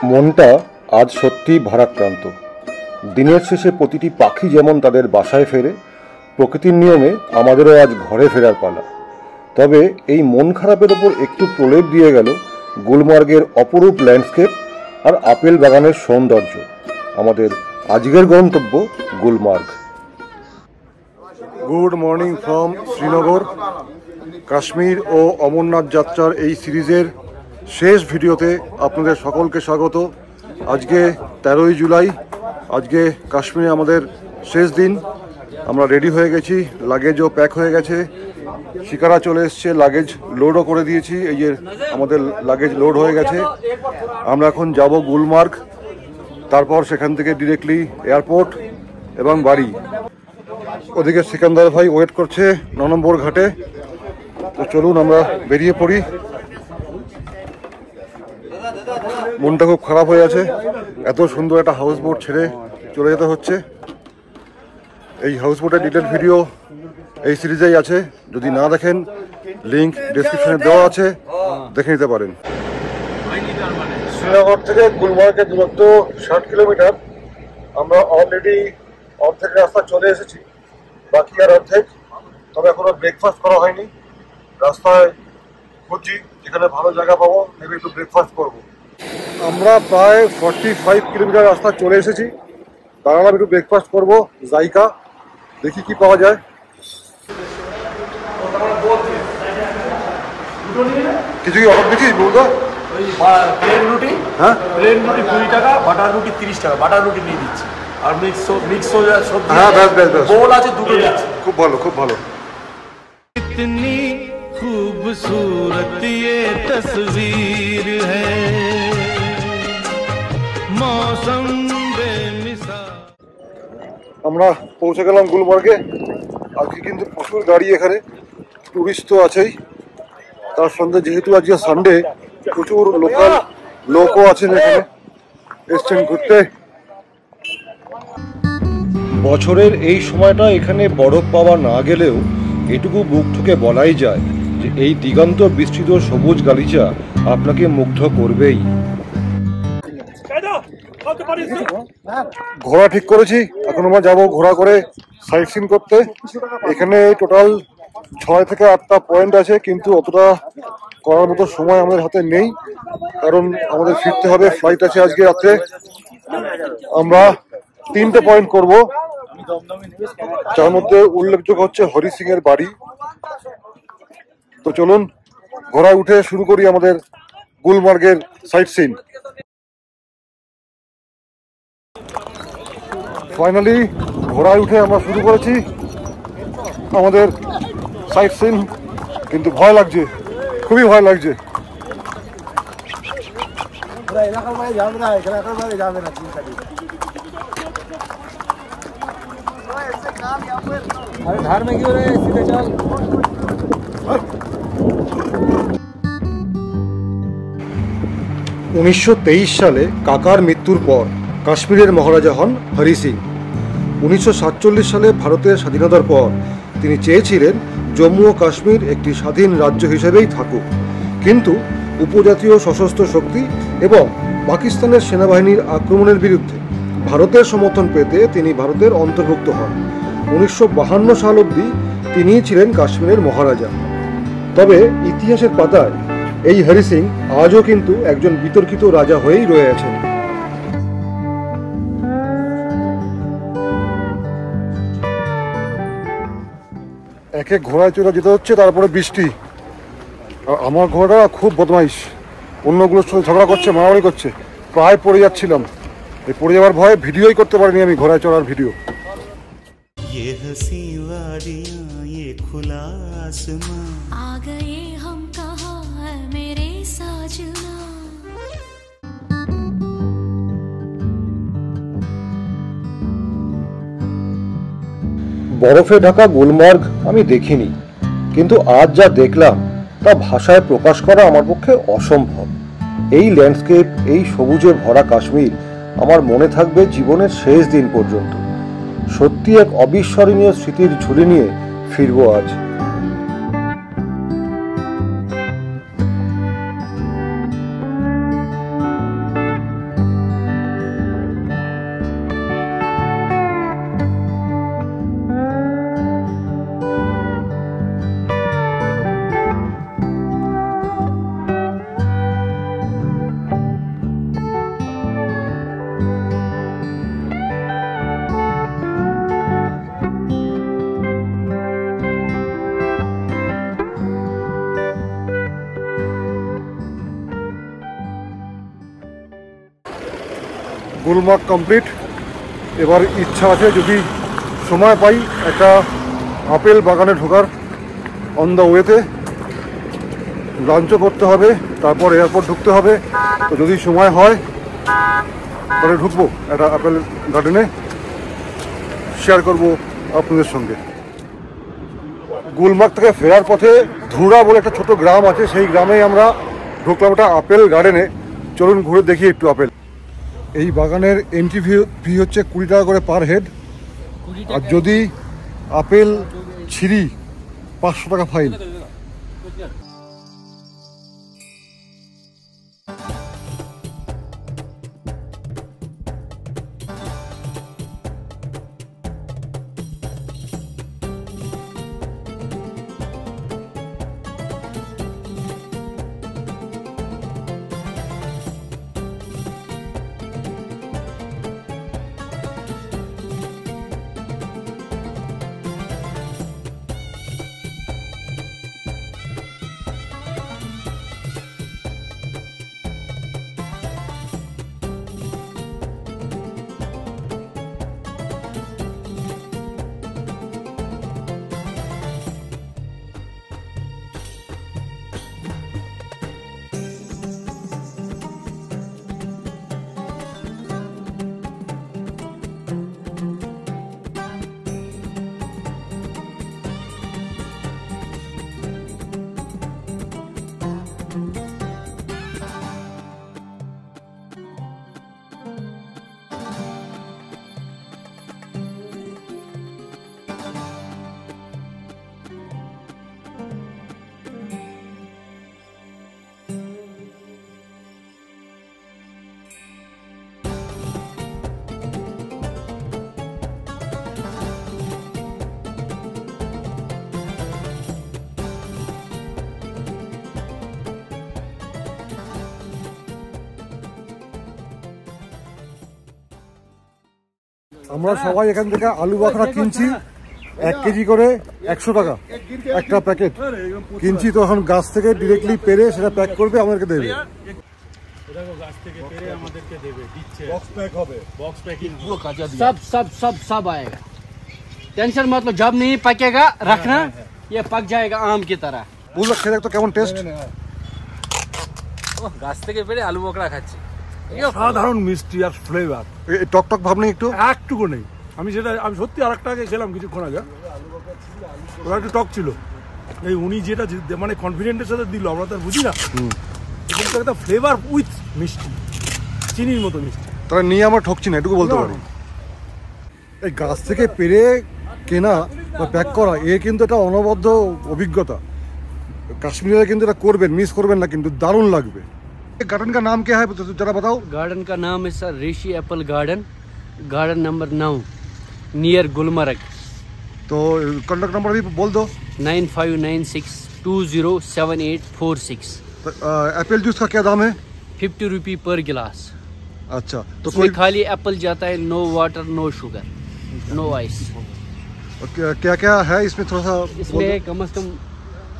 মনটা আজ সত্যিই ভারাক্রান্ত। দিনের শেষে প্রতিটি পাখি যেমন তাদের বাসায় ফেরে, প্রকৃতির নিয়মে আমাদেরও আজ ঘরে ফেরার পালা। তবে এই মন খারাপের ওপর একটু প্রলেপ দিয়ে গেল গুলমার্গের অপরূপ ল্যান্ডস্কেপ আর আপেল বাগানের সৌন্দর্য। আমাদের আজকের গন্তব্য Gulmarg. Good morning from Srinagar. Kashmir ও অমরনাথ যাত্রার এই সিরিজের শেষ ভিডিওতে আপনাদের সকলকে স্বাগত। আজকে 13ই জুলাই, আজকে কাশ্মীরে আমাদের শেষ দিন। আমরা রেডি হয়ে গেছি, লাগেজও প্যাক হয়ে গেছে, শিকারা চলে এসছে, লাগেজ লোডও করে দিয়েছি। এই যে আমাদের লাগেজ লোড হয়ে গেছে। আমরা এখন যাব গুলমার্গ, তারপর সেখান থেকে ডিরেক্টলি এয়ারপোর্ট এবং বাড়ি। ওদিকে সিকান্দার ভাই ওয়েট করছে 9 নম্বর ঘাটে। তো চলুন আমরা বেরিয়ে পড়ি। মনটা খুব খারাপ হয়ে আছে, এত সুন্দর একটা হাউস বোট ছেড়ে চলে যেতে হচ্ছে। এই হাউস বোটের ডিটেল ভিডিও এই সিরিজেই আছে, যদি না দেখেন লিঙ্ক ডেসক্রিপশনে দেওয়া আছে, দেখে নিতে পারেন। শ্রীনগর থেকে গুলমার্গের দূরত্ব 60 কিলোমিটার। আমরা অলরেডি অর্ধেক রাস্তা চলে এসেছি, বাকি আর অর্ধেক। তবে এখনো ব্রেকফাস্ট করা হয়নি। রাস্তায় খুঁজছি যেখানে ভালো জায়গা পাবো, ভেবে একটু ব্রেকফাস্ট করবো। আমরা প্রায় 45 কিলোমিটার রাস্তা চলে এসেছি। দাঁড়ালাম একটু ব্রেকফাস্ট করবো, জায়গা দেখি কি পাওয়া যায়। কিছু কি অর্ডার দিচ্ছিস বলতো? প্লেন রুটি, হ্যাঁ প্লেন রুটি 20 টাকা, বাটার রুটি 30 টাকা। বাটার রুটি নিয়ে দিচ্ছি, আর মিক্স সবজি। হ্যাঁ ব্যাস ব্যাস ব্যাস, বোল আছে দুটো দিচ্ছি। খুব ভালো খুব ভালো। इतनी खूबसूरत ये तस्वीर है, मौसम बेमिसाल। আমরা পৌঁছে গেলাম গুলমার্গে। আজকে কিন্তু প্রচুর গাড়ি, এখানে টুরিস্ট তো আছেই, তার সঙ্গে যেহেতু আজকে সানডে প্রচুর লোকাল লোকও আছেন এখানে, এসছেন ঘুরতে। বছরের এই সময়টা এখানে বরফ পাওয়া না গেলেও এটুকু বুক ঠুকে বলাই যায় যে এই দিগন্ত বিস্তৃত সবুজ গালিচা আপনাকে মুগ্ধ করবেই। ঘোড়া ঠিক করেছি, এখন আমরা যাবো ঘোড়া করে সাইট সিন করতে। এখানে টোটাল 6 থেকে 8টা পয়েন্ট আছে, কিন্তু অতটা করার মতো সময় আমাদের হাতে নেই, কারণ আমাদের ফিরতে হবে, ফ্লাইট আছে আজকে রাত্রে। আমরা 3টে পয়েন্ট করব, যার মধ্যে উল্লেখযোগ্য হচ্ছে হরি সিং এর বাড়ি। তো চলুন ঘোড়ায় উঠে শুরু করি আমাদের গুলমার্গের সাইট সিন। ফাইনালি ঘোড়ায় উঠে আমরা শুরু করেছি আমাদের সাইট সিন, কিন্তু ভয় লাগছে, খুবই ভয় লাগছে। ধার মে क्यों रहे, सीधे चल। 1923 সালে কাকার মৃত্যুর পর কাশ্মীরের মহারাজা হন হরি সিং। 1947 সালে ভারতের স্বাধীনতার পর তিনি চেয়েছিলেন জম্মু ও কাশ্মীর একটি স্বাধীন রাজ্য হিসেবেই থাকুক, কিন্তু উপজাতীয় সশস্ত্র শক্তি এবং পাকিস্তানের সেনাবাহিনীর আক্রমণের বিরুদ্ধে ভারতের সমর্থন পেতে তিনি ভারতের অন্তর্ভুক্ত হন। 1952 সাল অবধি তিনিই ছিলেন কাশ্মীরের মহারাজা। তবে ইতিহাসের পাতায় এই হরি সিং আজও কিন্তু একজন বিতর্কিত রাজা হয়েই রয়ে আছেন। একে ঘোড়ায় চলে যেতে হচ্ছে, তারপরে বৃষ্টি। আর আমার ঘোড়াটা খুব বদমাইশ, অন্যগুলোর সাথে ঝগড়া করছে, মারামারি করছে। প্রায় পড়ে যাচ্ছিলাম, এই পড়ে যাওয়ার ভয়ে ভিডিওই করতে পারিনি আমি, ঘোড়ায় চড়ার ভিডিও। ये हंसी वादियां, ये खुला आसमां, आ गए हम कहाँ है मेरे साजना। বরফে ঢাকা গুলমার্গ আমি দেখিনি, কিন্তু আজ যা দেখলাম তা ভাষায় প্রকাশ করা আমার পক্ষে অসম্ভব। এই ল্যান্ডস্কেপ, এই সবুজে ভরা কাশ্মীর আমার মনে থাকবে জীবনের শেষ দিন পর্যন্ত। সত্যি এক অবিস্মরণীয় স্মৃতির ঝুলি নিয়ে ফিরবো আজ। গুলমার্গ কমপ্লিট। এবার ইচ্ছা আছে যদি সময় পাই একটা আপেল বাগানে ঢোকার, অন দ্য ওয়েতে লাঞ্চও করতে হবে, তারপর এয়ারপোর্ট ঢুকতে হবে। তো যদি সময় হয় তাহলে ঢুকবো একটা আপেল গার্ডেনে, শেয়ার করব আপনাদের সঙ্গে। গুলমার্গ থেকে ফেরার পথে ধুরা বলে একটা ছোট গ্রাম আছে, সেই গ্রামেই আমরা ঢুকলাম একটা আপেল গার্ডেনে। চলুন ঘুরে দেখি একটু আপেল। এই বাগানের এন্ট্রি ফি হচ্ছে 20 টাকা করে পার হেড, আর যদি আপেল ছিঁড়ি 500 টাকা ফাইন। আমরা সবাই এখান থেকে আলু বাখরা কিনছি 1 কেজি করে 100 টাকা একটা প্যাকেট কিনছি। তো এখন গাছ থেকে ডিরেক্টলি পেরে সেটা প্যাক করবে, আমাদেরকে দেবে। सब आएगा, टेंशन मत लो। जब नहीं पकेगा रखना, ये पक जाएगा आम की तरह। বুঝলো খেয়ে দেখতো কেমন টেস্ট। গাছ থেকে পেরে আলু বকরা খাচ্ছি, সাধারণ মিষ্টি আর ফ্লেভার, টক টক ভাব নেই একটু, একটুকু নেই। আমি সত্যি আরেকটা আগে খেলাম কিছুক্ষণ আগে, ওরা একটু টক ছিল। এই উনি যেটা মানে কনফিডেন্টের সাথে দিল, আমরা তো আর বুঝি না, কিন্তু একটা ফ্লেভার উইথ মিষ্টি, চিনির মতো মিষ্টি। তাহলে নিয়ে আমরা ঠকছি না, এটুকু বলতে পারি। এই গাছ থেকে পেরে কেনা বা প্যাক করা, এ কিন্তু একটা অনবদ্য অভিজ্ঞতা। কাশ্মীরে কিন্তু এটা করবেন, মিস করবেন না, কিন্তু দারুণ লাগবে। गार्डन का नाम क्या है जरा बताओ। गार्डन का नाम है sir Rishi apple garden, garden number 9 near Gulmarg. तो कॉन्टैक्ट नंबर भी बोल दो। 9596207846। तो एप्पल जूस का क्या दाम है? 50 रुपये पर गिलास। अच्छा, तो कोई खाली एप्पल जाता है, no water no sugar no ice. क्या क्या है इसमें थोड़ा सा? इसमें कम से कम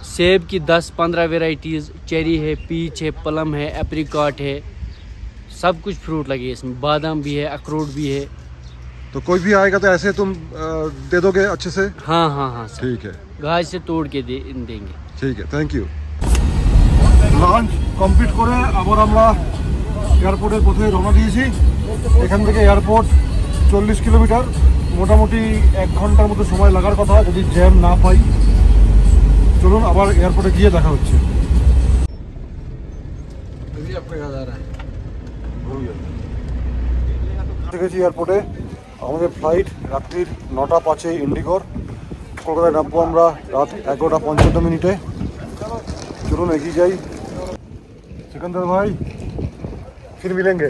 सेब की 10-15 वेराइटीज़, चेरी है, पीच है, प्लम है, एप्रिकॉट है, सब कुछ फ्रूट लगे इसमें। बादाम भी है, अखरोट भी है। तो कोई भी आएगा तो ऐसे तुम दे दोगे अच्छे से? हाँ हाँ हाँ सर, ठीक है, घास से तोड़ के देंगे। ठीक है, थैंक यू। লাঞ্চ কমপ্লিট করে আবার আমরা এয়ারপোর্টের পথে রওনা দিয়েছি। এখান থেকে এয়ারপোর্ট 40 কিলোমিটার, মোটামুটি 1 ঘন্টার মতো সময় লাগার কথা যদি জ্যাম না পাই। চলুন আবার এয়ারপোর্টে গিয়ে দেখা হচ্ছে। গেছি এয়ারপোর্টে, আমাদের ফ্লাইট রাত্রির 9:05 ইন্ডিগোর। কলকাতায় নামবো আমরা রাত 11:55। চলুন এগিয়ে যাই। सिकंदर भाई फिर मिलेंगे,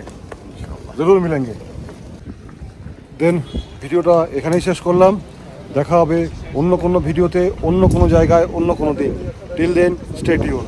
जरूर मिलेंगे। দেন ভিডিওটা এখানেই শেষ করলাম। দেখা হবে অন্য কোনো ভিডিওতে, অন্য কোনো জায়গায়, অন্য কোনো দিন। Till then stay tune.